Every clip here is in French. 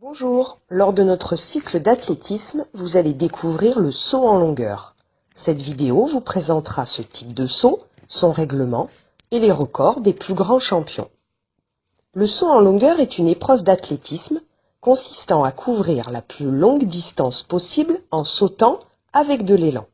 Bonjour, lors de notre cycle d'athlétisme, vous allez découvrir le saut en longueur. Cette vidéo vous présentera ce type de saut, son règlement et les records des plus grands champions. Le saut en longueur est une épreuve d'athlétisme consistant à couvrir la plus longue distance possible en sautant avec de l'élan.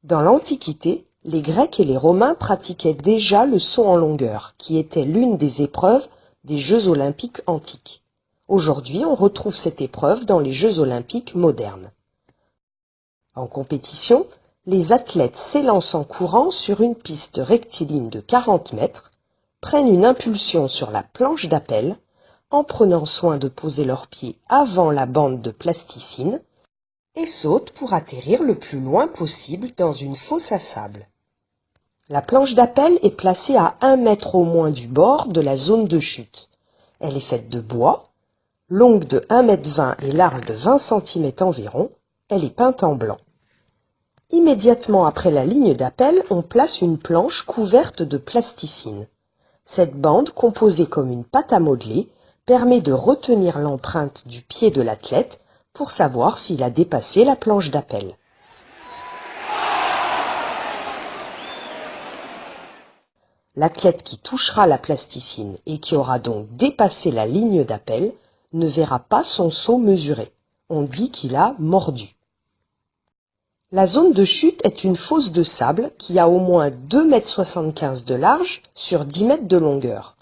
Dans l'Antiquité, les Grecs et les Romains pratiquaient déjà le saut en longueur, qui était l'une des épreuves des Jeux olympiques antiques. Aujourd'hui, on retrouve cette épreuve dans les Jeux olympiques modernes. En compétition, les athlètes s'élancent en courant sur une piste rectiligne de 40 mètres, prennent une impulsion sur la planche d'appel, en prenant soin de poser leurs pieds avant la bande de plasticine, et sautent pour atterrir le plus loin possible dans une fosse à sable. La planche d'appel est placée à 1 mètre au moins du bord de la zone de chute. Elle est faite de bois, longue de 1,20 m et large de 20 cm environ. Elle est peinte en blanc. Immédiatement après la ligne d'appel, on place une planche couverte de plasticine. Cette bande, composée comme une pâte à modeler, permet de retenir l'empreinte du pied de l'athlète pour savoir s'il a dépassé la planche d'appel. L'athlète qui touchera la plasticine et qui aura donc dépassé la ligne d'appel ne verra pas son saut mesuré. On dit qu'il a mordu. La zone de chute est une fosse de sable qui a au moins 2,75 m de large sur 10 mètres de longueur.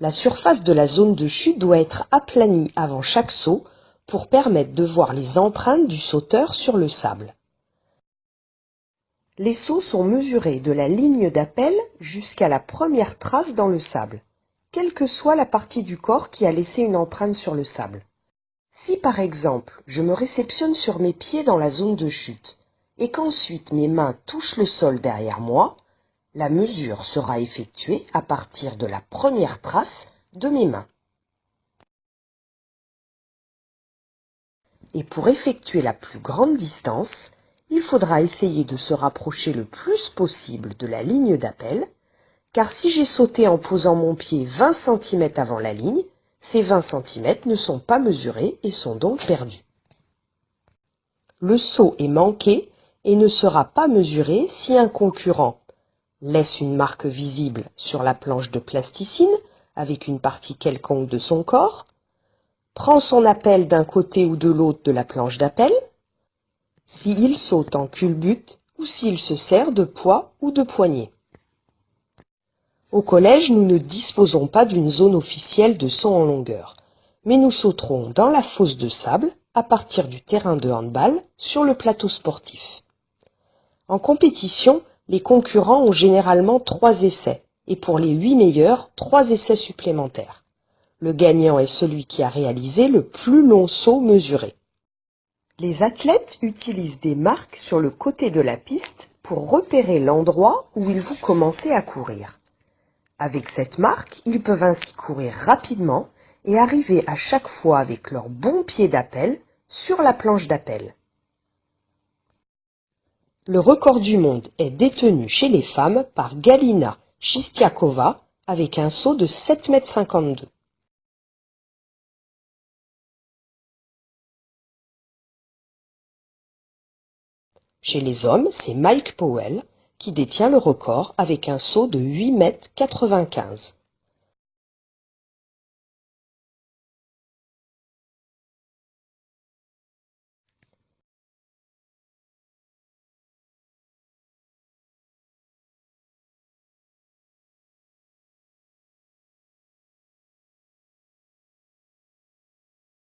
La surface de la zone de chute doit être aplanie avant chaque saut pour permettre de voir les empreintes du sauteur sur le sable. Les sauts sont mesurés de la ligne d'appel jusqu'à la première trace dans le sable, quelle que soit la partie du corps qui a laissé une empreinte sur le sable. Si par exemple, je me réceptionne sur mes pieds dans la zone de chute et qu'ensuite mes mains touchent le sol derrière moi, la mesure sera effectuée à partir de la première trace de mes mains. Et pour effectuer la plus grande distance, il faudra essayer de se rapprocher le plus possible de la ligne d'appel, car si j'ai sauté en posant mon pied 20 cm avant la ligne, ces 20 cm ne sont pas mesurés et sont donc perdus. Le saut est manqué et ne sera pas mesuré si un concurrent laisse une marque visible sur la planche de plasticine avec une partie quelconque de son corps, prend son appel d'un côté ou de l'autre de la planche d'appel, s'il saute en culbute ou s'il se sert de poids ou de poignet. Au collège, nous ne disposons pas d'une zone officielle de saut en longueur, mais nous sauterons dans la fosse de sable à partir du terrain de handball sur le plateau sportif. En compétition, les concurrents ont généralement 3 essais, et pour les 8 meilleurs, 3 essais supplémentaires. Le gagnant est celui qui a réalisé le plus long saut mesuré. Les athlètes utilisent des marques sur le côté de la piste pour repérer l'endroit où ils vont commencer à courir. Avec cette marque, ils peuvent ainsi courir rapidement et arriver à chaque fois avec leur bon pied d'appel sur la planche d'appel. Le record du monde est détenu chez les femmes par Galina Chistiakova avec un saut de 7,52 m. Chez les hommes, c'est Mike Powell qui détient le record avec un saut de 8,95 m.